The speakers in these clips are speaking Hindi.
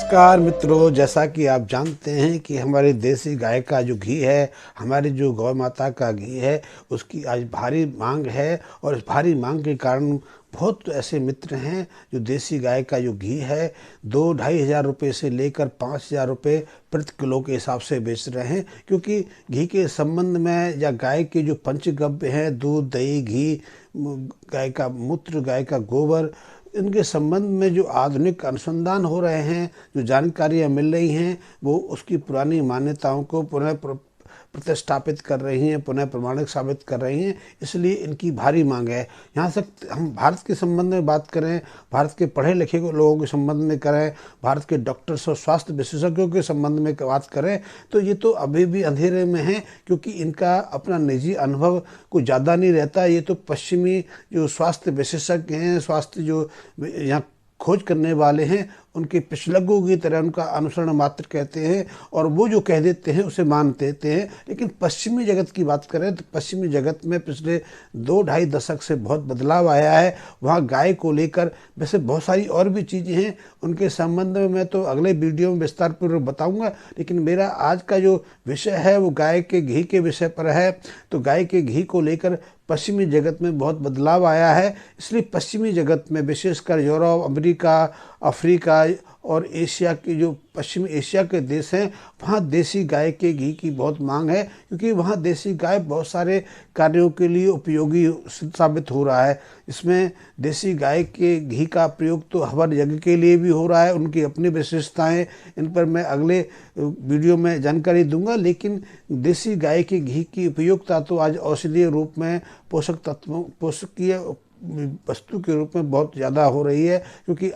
नमस्कार मित्रों, जैसा कि आप जानते हैं कि हमारे देसी गाय का जो घी है, हमारी जो गौ माता का घी है, उसकी आज भारी मांग है। और इस भारी मांग के कारण बहुत ऐसे मित्र हैं जो देसी गाय का जो घी है 2-2.5 हज़ार रुपये से लेकर 5,000 रुपये प्रति किलो के हिसाब से बेच रहे हैं। क्योंकि घी के संबंध में या गाय के जो पंचगव्य हैं, दूध, दही, घी, गाय का मूत्र, गाय का गोबर, इनके संबंध में जो आधुनिक अनुसंधान हो रहे हैं, जो जानकारियाँ मिल रही हैं, वो उसकी पुरानी मान्यताओं को पुनः प्रतिस्थापित कर रही हैं, पुनः प्रमाणिक साबित कर रही हैं। इसलिए इनकी भारी मांग है। यहाँ तक हम भारत के संबंध में बात करें, भारत के पढ़े लिखे लोगों के संबंध में करें, भारत के डॉक्टर्स और स्वास्थ्य विशेषज्ञों के संबंध में बात करें, तो ये तो अभी भी अंधेरे में है। क्योंकि इनका अपना निजी अनुभव कुछ ज़्यादा नहीं रहता। ये तो पश्चिमी जो स्वास्थ्य विशेषज्ञ हैं, स्वास्थ्य जो यहाँ खोज करने वाले हैं, उनके पिछलग्गों की तरह उनका अनुसरण मात्र कहते हैं और वो जो कह देते हैं उसे मान देते हैं। लेकिन पश्चिमी जगत की बात करें तो पश्चिमी जगत में पिछले 2-2.5 दशक से बहुत बदलाव आया है। वहाँ गाय को लेकर वैसे बहुत सारी और भी चीज़ें हैं, उनके संबंध में मैं तो अगले वीडियो में विस्तार पूर्वक बताऊँगा। लेकिन मेरा आज का जो विषय है वो गाय के घी के विषय पर है। तो गाय के घी को लेकर पश्चिमी जगत में बहुत बदलाव आया है। इसलिए पश्चिमी जगत में विशेषकर यूरोप, अमेरिका, अफ्रीका और एशिया की जो पश्चिमी एशिया के देश हैं, वहाँ देसी गाय के घी की बहुत मांग है। क्योंकि वहाँ देसी गाय बहुत सारे कार्यों के लिए उपयोगी साबित हो रहा है। इसमें देसी गाय के घी का प्रयोग तो हवन यज्ञ के लिए भी हो रहा है। उनकी अपनी विशेषताएं, इन पर मैं अगले वीडियो में जानकारी दूंगा। लेकिन देसी गाय के घी की उपयोगिता तो आज औषधीय रूप में, पोषक तत्वों, पोषकीय वस्तु के रूप में बहुत ज़्यादा हो रही है। क्योंकि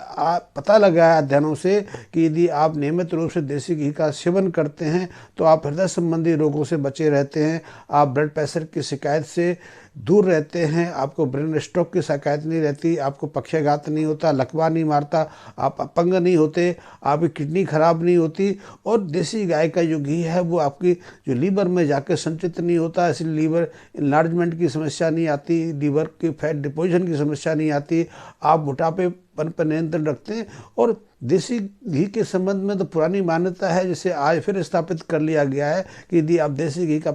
पता लगा है अध्ययनों से कि यदि आप नियमित रूप से देसी घी का सेवन करते हैं तो आप हृदय संबंधी रोगों से बचे रहते हैं, आप ब्लड प्रेशर की शिकायत से दूर रहते हैं, आपको ब्रेन स्ट्रोक की शिकायत नहीं रहती, आपको पक्षाघात नहीं होता, लकवा नहीं मारता, आप अपंग नहीं होते, आपकी किडनी खराब नहीं होती। और देसी गाय का जो घी है वो आपकी जो लीवर में जाकर संचित नहीं होता, इसलिए लीवर इनलार्जमेंट की समस्या नहीं आती, लीवर की फैट डिपोजिशन की समस्या नहीं आती, आप मोटापेपन पर नियंत्रण रखते हैं। और देसी घी के संबंध में तो पुरानी मान्यता है, जिसे आज फिर स्थापित कर लिया गया है कि यदि आप देसी घी का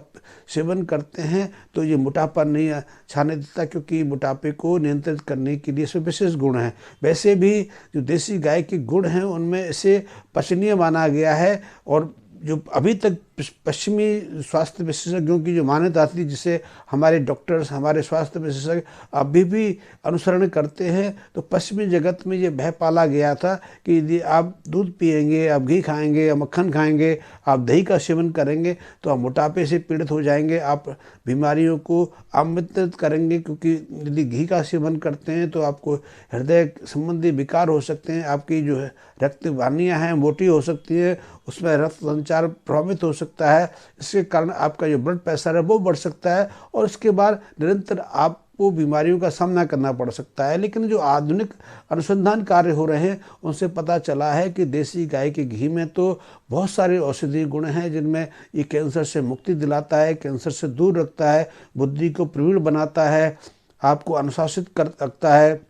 सेवन करते हैं तो ये मोटापा नहीं छाने देता। क्योंकि मोटापे को नियंत्रित करने के लिए इसमें विशेष गुण हैं। वैसे भी जो देसी गाय के गुण हैं उनमें इसे पचनीय माना गया है। और जो अभी तक पश्चिमी स्वास्थ्य विशेषज्ञों की जो मान्यता थी, जिसे हमारे डॉक्टर्स, हमारे स्वास्थ्य विशेषज्ञ अभी भी अनुसरण करते हैं, तो पश्चिमी जगत में ये भय पाला गया था कि यदि आप दूध पिएंगे, आप घी खाएंगे, आप मक्खन खाएंगे, आप दही का सेवन करेंगे तो आप मोटापे से पीड़ित हो जाएंगे, आप बीमारियों को आमंत्रित करेंगे। क्योंकि यदि घी का सेवन करते हैं तो आपको हृदय संबंधी विकार हो सकते हैं, आपकी जो है रक्त वाहिनियाँ हैं मोटी हो सकती हैं, उसमें रक्त संचार प्रभावित हो सकता है। इसके कारण आपका जो ब्लड प्रेशर है वो बढ़ सकता है और इसके बाद निरंतर आपको बीमारियों का सामना करना पड़ सकता है। लेकिन जो आधुनिक अनुसंधान कार्य हो रहे हैं उनसे पता चला है कि देसी गाय के घी में तो बहुत सारे औषधीय गुण हैं, जिनमें ये कैंसर से मुक्ति दिलाता है, कैंसर से दूर रखता है, बुद्धि को प्रवीण बनाता है, आपको अनुशासित कर रखता है,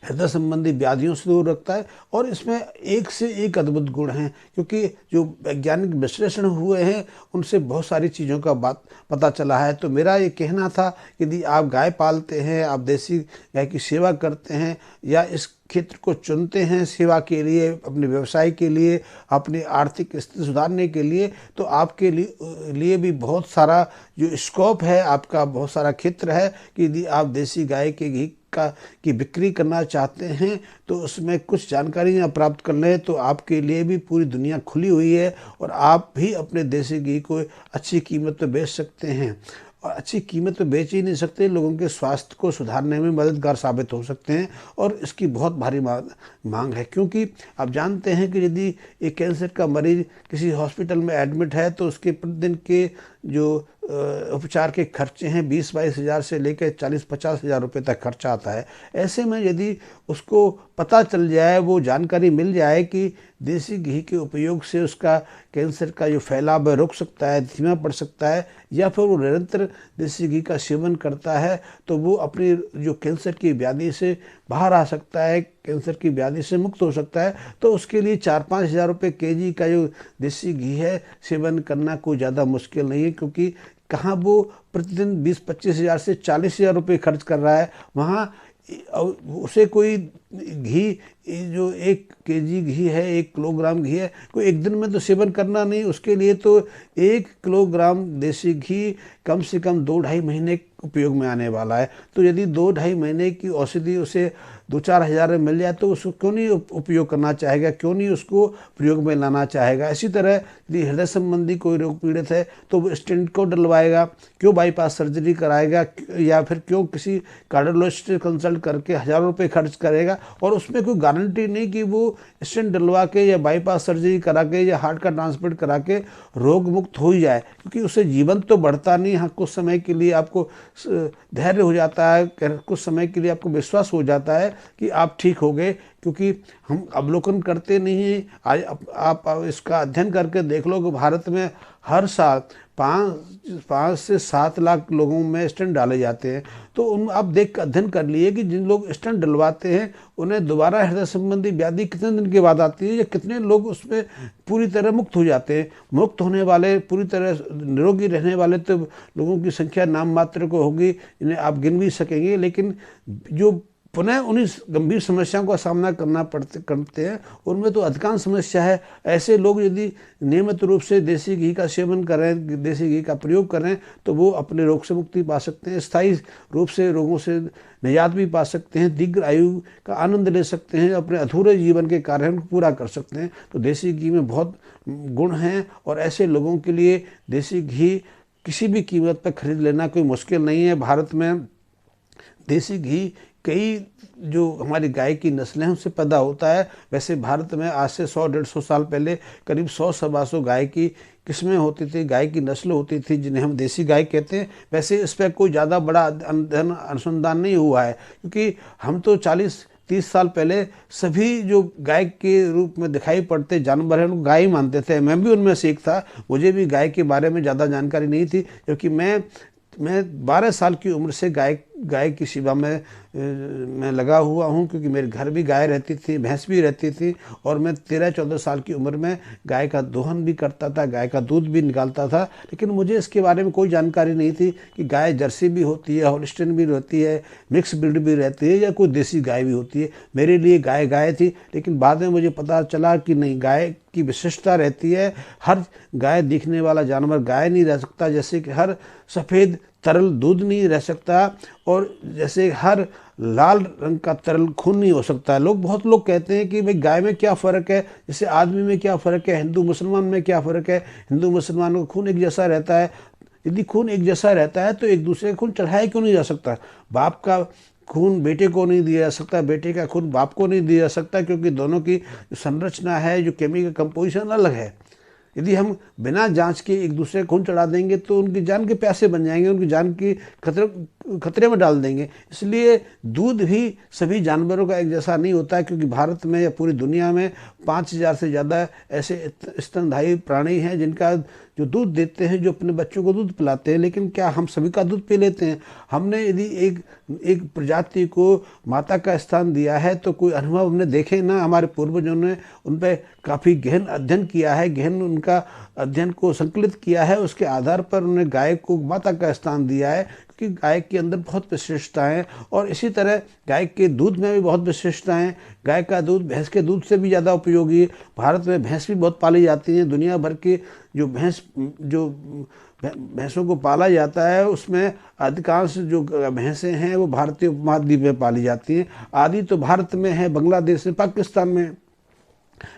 हृदय संबंधी व्याधियों से दूर रखता है। और इसमें एक से एक अद्भुत गुण हैं। क्योंकि जो वैज्ञानिक विश्लेषण हुए हैं उनसे बहुत सारी चीज़ों का बात पता चला है। तो मेरा ये कहना था कि यदि आप गाय पालते हैं, आप देसी गाय की सेवा करते हैं या इस क्षेत्र को चुनते हैं सेवा के लिए, अपने व्यवसाय के लिए, अपनी आर्थिक स्थिति सुधारने के लिए, तो आपके लिए भी बहुत सारा जो स्कोप है, आपका बहुत सारा क्षेत्र है कि यदि आप देसी गाय के घी की बिक्री करना चाहते हैं तो उसमें कुछ जानकारियाँ प्राप्त कर लें तो आपके लिए भी पूरी दुनिया खुली हुई है। और आप भी अपने देसी घी को अच्छी कीमत पर बेच सकते हैं। और अच्छी कीमत पर बेच ही नहीं सकते, लोगों के स्वास्थ्य को सुधारने में मददगार साबित हो सकते हैं। और इसकी बहुत भारी मांग है। क्योंकि आप जानते हैं कि यदि एक कैंसर का मरीज किसी हॉस्पिटल में एडमिट है तो उसके प्रतिदिन के जो उपचार के खर्चे हैं 20-22 हज़ार से लेकर 40-50 हज़ार रुपये तक खर्चा आता है। ऐसे में यदि उसको पता चल जाए, वो जानकारी मिल जाए कि देसी घी के उपयोग से उसका कैंसर का जो फैलाव है रुक सकता है, धीमा पड़ सकता है, या फिर वो निरंतर देसी घी का सेवन करता है तो वो अपनी जो कैंसर की व्याधि से बाहर आ सकता है, कैंसर की व्याधि से मुक्त हो सकता है, तो उसके लिए 4-5 हज़ार रुपये केजी का जो देसी घी है सेवन करना कोई ज़्यादा मुश्किल नहीं है। क्योंकि कहाँ वो प्रतिदिन 20-25 हज़ार से 40 हज़ार रुपये खर्च कर रहा है, वहाँ उसे कोई घी, जो 1 केजी घी है, 1 किलोग्राम घी है, कोई एक दिन में तो सेवन करना नहीं। उसके लिए तो 1 किलोग्राम देसी घी कम से कम 2-2.5 महीने उपयोग में आने वाला है। तो यदि 2-2.5 महीने की औषधि उसे 2-4 हज़ार में मिल जाए तो उसको क्यों नहीं उपयोग करना चाहेगा, क्यों नहीं उसको प्रयोग में लाना चाहेगा। इसी तरह यदि हृदय संबंधी कोई रोग पीड़ित है तो वो स्टेंट क्यों डलवाएगा, क्यों बाईपास सर्जरी कराएगा, या फिर क्यों किसी कार्डियोलॉजिस्ट से कंसल्ट करके हज़ारों रुपये खर्च करेगा, और उसमें कोई गारंटी नहीं कि वो स्टेंट डलवा के या बाईपास सर्जरी करा के या हार्ट का ट्रांसप्लांट करा के रोग मुक्त हो ही जाए। क्योंकि उससे जीवन तो बढ़ता नहीं। हाँ, कुछ समय के लिए आपको धैर्य हो जाता है, कुछ समय के लिए आपको विश्वास हो जाता है कि आप ठीक हो गए, क्योंकि हम अवलोकन करते नहीं हैं। आज आप इसका अध्ययन करके देख लो कि भारत में हर साल 5 से 7 लाख लोगों में स्टेंट डाले जाते हैं। तो उन आप देख अध्ययन कर लिए कि जिन लोग स्टेंट डलवाते हैं उन्हें दोबारा हृदय संबंधी व्याधि कितने दिन के बाद आती है, या कितने लोग उसमें पूरी तरह मुक्त हो जाते हैं। मुक्त होने वाले, पूरी तरह निरोगी रहने वाले तो लोगों की संख्या नाम मात्र को होगी, इन्हें आप गिन भी सकेंगे। लेकिन जो पुनः उन्हीं गंभीर समस्याओं का सामना करते हैं, उनमें तो अधिकांश समस्या है। ऐसे लोग यदि नियमित रूप से देसी घी का सेवन करें, देसी घी का प्रयोग करें, तो वो अपने रोग से मुक्ति पा सकते हैं, स्थायी रूप से रोगों से निजात भी पा सकते हैं, दीर्घ आयु का आनंद ले सकते हैं, अपने अधूरे जीवन के कार्यों को पूरा कर सकते हैं। तो देसी घी में बहुत गुण हैं, और ऐसे लोगों के लिए देसी घी किसी भी कीमत पर खरीद लेना कोई मुश्किल नहीं है। भारत में देसी घी कई जो हमारी गाय की नस्लें हैं उससे पैदा होता है। वैसे भारत में आज से 100-150 साल पहले करीब 100-125 गाय की किस्में होती थी, गाय की नस्ल होती थी, जिन्हें हम देसी गाय कहते हैं। वैसे इस पर कोई ज़्यादा बड़ा अध्ययन अनुसंधान नहीं हुआ है, क्योंकि हम तो 40-30 साल पहले सभी जो गाय के रूप में दिखाई पड़ते जानवर हैं उनको गाय ही मानते थे। मैं भी उनमें से एक था, मुझे भी गाय के बारे में ज़्यादा जानकारी नहीं थी, क्योंकि मैं 12 साल की उम्र से गाय की सेवा में मैं लगा हुआ हूँ। क्योंकि मेरे घर भी गाय रहती थी, भैंस भी रहती थी, और मैं 13-14 साल की उम्र में गाय का दोहन भी करता था, गाय का दूध भी निकालता था। लेकिन मुझे इसके बारे में कोई जानकारी नहीं थी कि गाय जर्सी भी होती है, हॉल्स्टीन भी रहती है, मिक्स ब्रीड भी रहती है, या कोई देसी गाय भी होती है। मेरे लिए गाय थी। लेकिन बाद में मुझे पता चला कि नहीं, गाय की विशिष्टता रहती है। हर गाय दिखने वाला जानवर गाय नहीं रह सकता, जैसे कि हर सफ़ेद तरल दूध नहीं रह सकता, और जैसे हर लाल रंग का तरल खून नहीं हो सकता। बहुत लोग कहते हैं कि भाई गाय में क्या फ़र्क है, जैसे आदमी में क्या फ़र्क है, हिंदू मुसलमान में क्या फ़र्क है। हिंदू मुसलमानों का खून एक जैसा रहता है। यदि खून एक जैसा रहता है तो एक दूसरे का खून चढ़ाया क्यों नहीं जा सकता। बाप का खून बेटे को नहीं दिया जा सकता, बेटे का खून बाप को नहीं दिया जा सकता, क्योंकि दोनों की संरचना है, जो केमिकल कंपोजिशन अलग है। यदि हम बिना जांच के एक दूसरे को खून चढ़ा देंगे तो उनकी जान के प्यासे बन जाएंगे, उनकी जान की खतरे में डाल देंगे। इसलिए दूध भी सभी जानवरों का एक जैसा नहीं होता है, क्योंकि भारत में या पूरी दुनिया में 5000 से ज़्यादा ऐसे स्तनधारी प्राणी हैं जिनका जो दूध देते हैं, जो अपने बच्चों को दूध पिलाते हैं। लेकिन क्या हम सभी का दूध पी लेते हैं? हमने यदि एक प्रजाति को माता का स्थान दिया है तो कोई अनुभव हमने देखे ना, हमारे पूर्वजों ने उन पर काफ़ी गहन अध्ययन किया है, गहन उनका अध्ययन को संकलित किया है। उसके आधार पर उन्होंने गाय को माता का स्थान दिया है, क्योंकि गाय के अंदर बहुत विशेषताएं, और इसी तरह गाय के दूध में भी बहुत विशेषताएं। गाय का दूध भैंस के दूध से भी ज़्यादा उपयोगी है। भारत में भैंस भी बहुत पाली जाती हैं। दुनिया भर की जो भैंसों को पाला जाता है उसमें अधिकांश जो भैंसें हैं वो भारतीय उपमहाद्वीप में पाली जाती हैं। आदि तो भारत में है, बांग्लादेश में, पाकिस्तान में।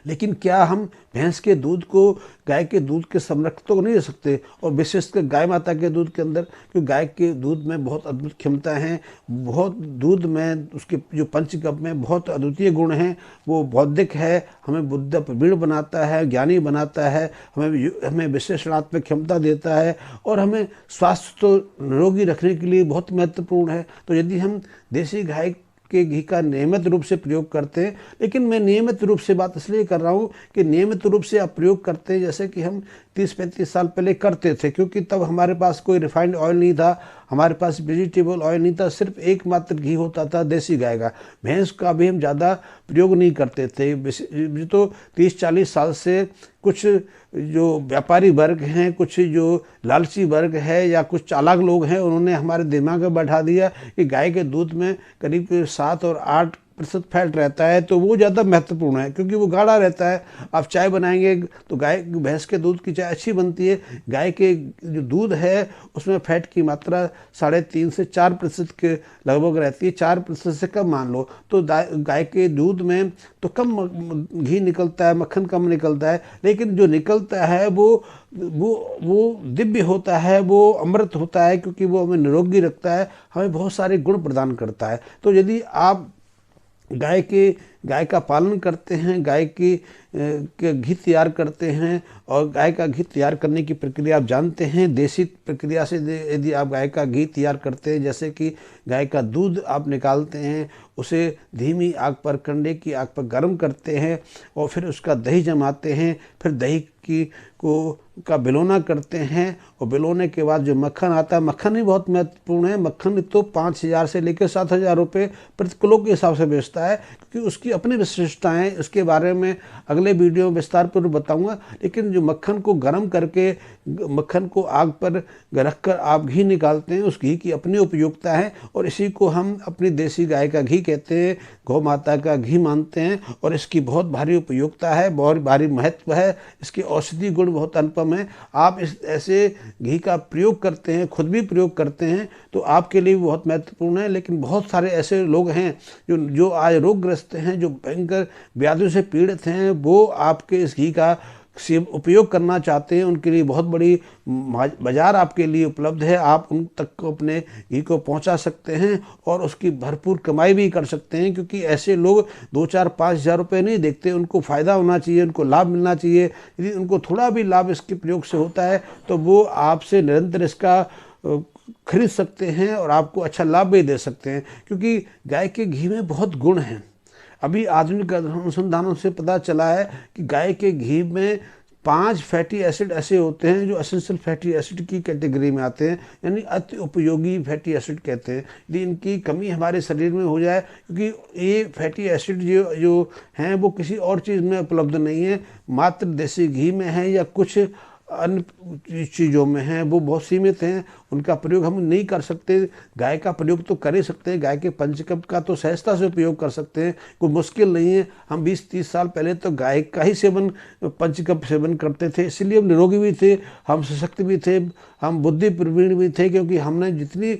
लेकिन क्या हम भैंस के दूध को गाय के दूध के समकक्ष तो नहीं दे सकते, और विशेषकर गाय माता के दूध के अंदर, क्योंकि गाय के दूध में बहुत अद्भुत क्षमता है, बहुत दूध में उसके जो पंचगव्य में बहुत अद्वितीय गुण हैं। वो बौद्धिक है, हमें बुद्ध प्रवीण बनाता है, ज्ञानी बनाता है, हमें हमें विश्लेषणात्मक क्षमता देता है, और हमें स्वास्थ्य तो निरोगी रखने के लिए बहुत महत्वपूर्ण है। तो यदि हम देसी गाय के घी का नियमित रूप से प्रयोग करते हैं, लेकिन मैं नियमित रूप से बात इसलिए कर रहा हूँ कि नियमित रूप से आप प्रयोग करते हैं जैसे कि हम 30-35 साल पहले करते थे, क्योंकि तब हमारे पास कोई रिफाइंड ऑयल नहीं था, हमारे पास वेजिटेबल ऑयल नहीं था, सिर्फ एकमात्र घी होता था देसी गाय का। भैंस का भी हम ज़्यादा प्रयोग नहीं करते थे। तो 30-40 साल से कुछ जो व्यापारी वर्ग हैं, कुछ जो लालची वर्ग है या कुछ चालाक लोग हैं, उन्होंने हमारे दिमाग में बैठा दिया कि गाय के दूध में करीब 7 और 8% फैट रहता है, तो वो ज़्यादा महत्वपूर्ण है क्योंकि वो गाढ़ा रहता है। आप चाय बनाएंगे तो गाय भैंस के दूध की चाय अच्छी बनती है। गाय के जो दूध है उसमें फैट की मात्रा 3.5 से 4% के लगभग रहती है, 4% से कम मान लो। तो गाय के दूध में तो कम घी निकलता है, मक्खन कम निकलता है, लेकिन जो निकलता है वो दिव्य होता है, वो अमृत होता है, क्योंकि वो हमें निरोगी रखता है, हमें बहुत सारे गुण प्रदान करता है। तो यदि आप गाय का पालन करते हैं, गाय की के घी तैयार करते हैं, और गाय का घी तैयार करने की प्रक्रिया आप जानते हैं, देसी प्रक्रिया से यदि आप गाय का घी तैयार करते हैं, जैसे कि गाय का दूध आप निकालते हैं, उसे धीमी आग पर, कंडे की आग पर गर्म करते हैं, और फिर उसका दही जमाते हैं, फिर दही का बिलोना करते हैं, और बिलोने के बाद जो मक्खन आता है, मक्खन ही बहुत महत्वपूर्ण है। मक्खन तो 5,000 से लेकर 7,000 रुपये प्रति किलो के हिसाब से बेचता है, क्योंकि उसकी अपनी विशिष्टताएं, उसके बारे में अगले वीडियो में विस्तार पूर्वक बताऊंगा। लेकिन जो मक्खन को गर्म करके, मक्खन को आग पर रख कर आप घी निकालते हैं, उस घी की अपनी उपयोगिता है, और इसी को हम अपनी देसी गाय का घी कहते हैं, गौ माता का घी मानते हैं, और इसकी बहुत भारी उपयोगिता है, बहुत भारी महत्व है, इसके औषधि गुण बहुत अनुपम है। आप इस ऐसे घी का प्रयोग करते हैं, खुद भी प्रयोग करते हैं, तो आपके लिए बहुत महत्वपूर्ण है। लेकिन बहुत सारे ऐसे लोग हैं जो आज रोगग्रस्त हैं, जो भयंकर व्याधियों से पीड़ित हैं, वो आपके इस घी का उपयोग करना चाहते हैं। उनके लिए बहुत बड़ी बाजार आपके लिए उपलब्ध है, आप उन तक को अपने घी को पहुंचा सकते हैं और उसकी भरपूर कमाई भी कर सकते हैं, क्योंकि ऐसे लोग 2-4-5 हज़ार रुपये नहीं देखते, उनको फ़ायदा होना चाहिए, उनको लाभ मिलना चाहिए। यदि उनको थोड़ा भी लाभ इसके प्रयोग से होता है तो वो आपसे निरंतर इसका खरीद सकते हैं और आपको अच्छा लाभ भी दे सकते हैं, क्योंकि गाय के घी में बहुत गुण हैं। अभी आधुनिक अनुसंधानों से पता चला है कि गाय के घी में 5 फैटी एसिड ऐसे होते हैं जो एसेंशियल फैटी एसिड की कैटेगरी में आते हैं, यानी अति उपयोगी फैटी एसिड कहते हैं। यदि इनकी कमी हमारे शरीर में हो जाए, क्योंकि ये फैटी एसिड जो हैं वो किसी और चीज़ में उपलब्ध नहीं है, मात्र देसी घी में है या कुछ अन्य चीज़ों में हैं, वो बहुत सीमित हैं, उनका प्रयोग हम नहीं कर सकते। गाय का प्रयोग तो कर ही सकते हैं, गाय के पंचगव्य का तो सहजता से उपयोग कर सकते हैं, कोई मुश्किल नहीं है। हम 20-30 साल पहले तो गाय का ही पंचगव्य सेवन करते थे, इसलिए हम निरोगी भी थे, हम सशक्त भी थे, हम बुद्धि प्रवीण भी थे, क्योंकि हमने जितनी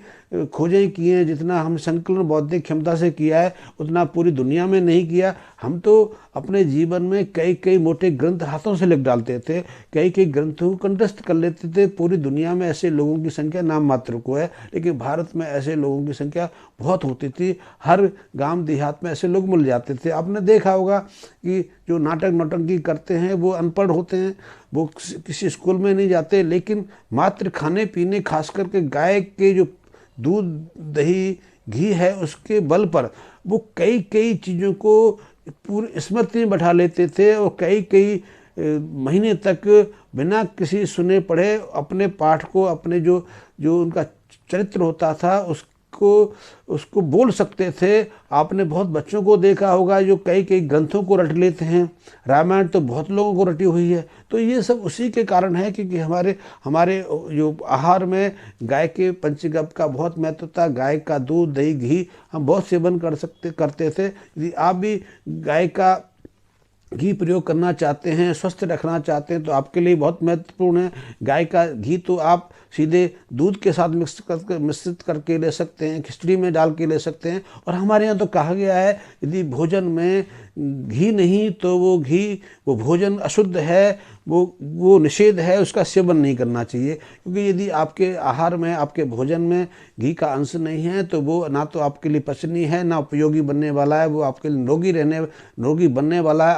खोजें की हैं, जितना हम संकलन बौद्धिक क्षमता से किया है, उतना पूरी दुनिया में नहीं किया। हम तो अपने जीवन में कई मोटे ग्रंथ हाथों से लिख डालते थे, कई ग्रंथों को कंठस्थ कर लेते थे। पूरी दुनिया में ऐसे लोगों की संख्या नाम मात्र को है, लेकिन भारत में ऐसे लोगों की संख्या बहुत होती थी। हर गांव देहात में ऐसे लोग मिल जाते थे। आपने देखा होगा कि जो नौटंकी करते हैं वो अनपढ़ होते हैं, वो किसी स्कूल में नहीं जाते, लेकिन मात्र खाने पीने, खास करके गाय के जो दूध, दही, घी है, उसके बल पर वो कई चीज़ों को पूरी स्मृति में बैठा लेते थे, और कई महीने तक बिना किसी सुने पढ़े अपने पाठ को, अपने जो उनका चरित्र होता था उसको बोल सकते थे। आपने बहुत बच्चों को देखा होगा जो कई ग्रंथों को रट लेते हैं। रामायण तो बहुत लोगों को रटी हुई है। तो ये सब उसी के कारण है, क्योंकि हमारे जो आहार में गाय के पंचगव्य का बहुत महत्व था। गाय का दूध, दही, घी हम बहुत सेवन करते थे। यदि आप भी गाय का घी प्रयोग करना चाहते हैं, स्वस्थ रखना चाहते हैं, तो आपके लिए बहुत महत्वपूर्ण है। गाय का घी तो आप सीधे दूध के साथ मिश्रित करके ले सकते हैं, खिचड़ी में डाल के ले सकते हैं। और हमारे यहाँ तो कहा गया है यदि भोजन में घी नहीं तो वो भोजन अशुद्ध है, वो निषेध है, उसका सेवन नहीं करना चाहिए। क्योंकि यदि आपके आहार में, आपके भोजन में घी का अंश नहीं है तो वो ना तो आपके लिए पचनीय है, ना उपयोगी बनने वाला है, वो आपके लिए रोगी बनने वाला है,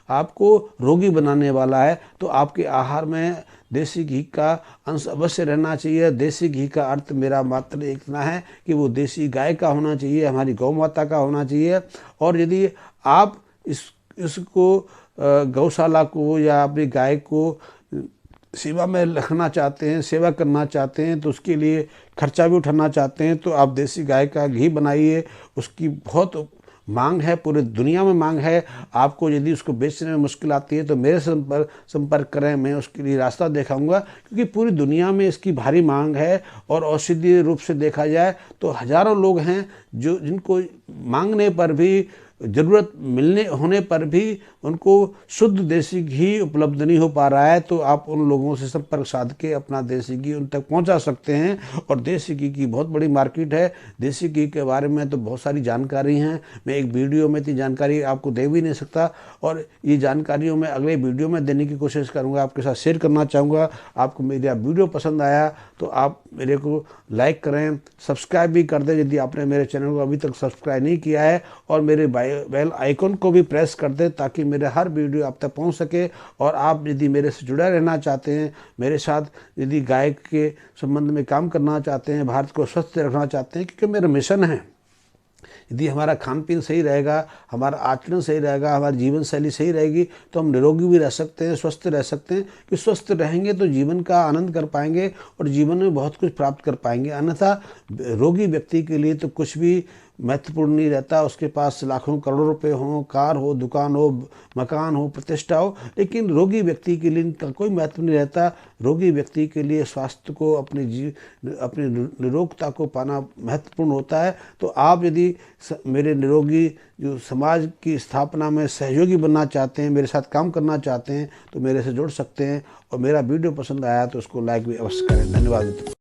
आपको रोगी बनाने वाला है। तो आपके आहार में देसी घी का अंश अवश्य रहना चाहिए। देसी घी का अर्थ मेरा मात्र इतना है कि वो देसी गाय का होना चाहिए, हमारी गौ माता का होना चाहिए। और यदि आप इसको गौशाला को या अपनी गाय को सेवा में रखना चाहते हैं, सेवा करना चाहते हैं, तो उसके लिए खर्चा भी उठाना चाहते हैं, तो आप देसी गाय का घी बनाइए। उसकी बहुत मांग है, पूरी दुनिया में मांग है। आपको यदि उसको बेचने में मुश्किल आती है तो मेरे संपर्क करें, मैं उसके लिए रास्ता दिखाऊंगा। क्योंकि पूरी दुनिया में इसकी भारी मांग है। और औषधीय रूप से देखा जाए तो हजारों लोग हैं जिनको मांगने पर भी, ज़रूरत होने पर भी उनको शुद्ध देसी घी उपलब्ध नहीं हो पा रहा है। तो आप उन लोगों से संपर्क साध के अपना देसी घी उन तक पहुंचा सकते हैं। और देसी घी की बहुत बड़ी मार्केट है। देसी घी के बारे में तो बहुत सारी जानकारी हैं, मैं एक वीडियो में इतनी जानकारी आपको दे भी नहीं सकता। और ये जानकारियों में अगले वीडियो में देने की कोशिश करूँगा, आपके साथ शेयर करना चाहूँगा। आपको मेरा वीडियो पसंद आया तो आप मेरे को लाइक करें, सब्सक्राइब भी कर दें यदि आपने मेरे चैनल को अभी तक सब्सक्राइब नहीं किया है। और मेरे बेल आइकन को भी प्रेस कर दें ताकि मेरे हर वीडियो आप तक पहुंच सके। और आप यदि मेरे से जुड़ा रहना चाहते हैं, मेरे साथ यदि गाय के संबंध में काम करना चाहते हैं, भारत को स्वस्थ रखना चाहते हैं, क्योंकि मेरा मिशन है। यदि हमारा खान पीन सही रहेगा, हमारा आचरण सही रहेगा, हमारी जीवन शैली सही रहेगी तो हम निरोगी भी रह सकते हैं, स्वस्थ रह सकते हैं। कि स्वस्थ रहेंगे तो जीवन का आनंद कर पाएंगे और जीवन में बहुत कुछ प्राप्त कर पाएंगे। अन्यथा रोगी व्यक्ति के लिए तो कुछ भी महत्वपूर्ण नहीं रहता। उसके पास लाखों करोड़ों रुपए हों, कार हो, दुकान हो, मकान हो, प्रतिष्ठा हो, लेकिन रोगी व्यक्ति के लिए इनका कोई महत्व नहीं रहता। रोगी व्यक्ति के लिए स्वास्थ्य को, अपनी निरोगता को पाना महत्वपूर्ण होता है। तो आप यदि मेरे निरोगी जो समाज की स्थापना में सहयोगी बनना चाहते हैं, मेरे साथ काम करना चाहते हैं, तो मेरे से जुड़ सकते हैं। और मेरा वीडियो पसंद आया तो उसको लाइक भी अवश्य करें। धन्यवाद।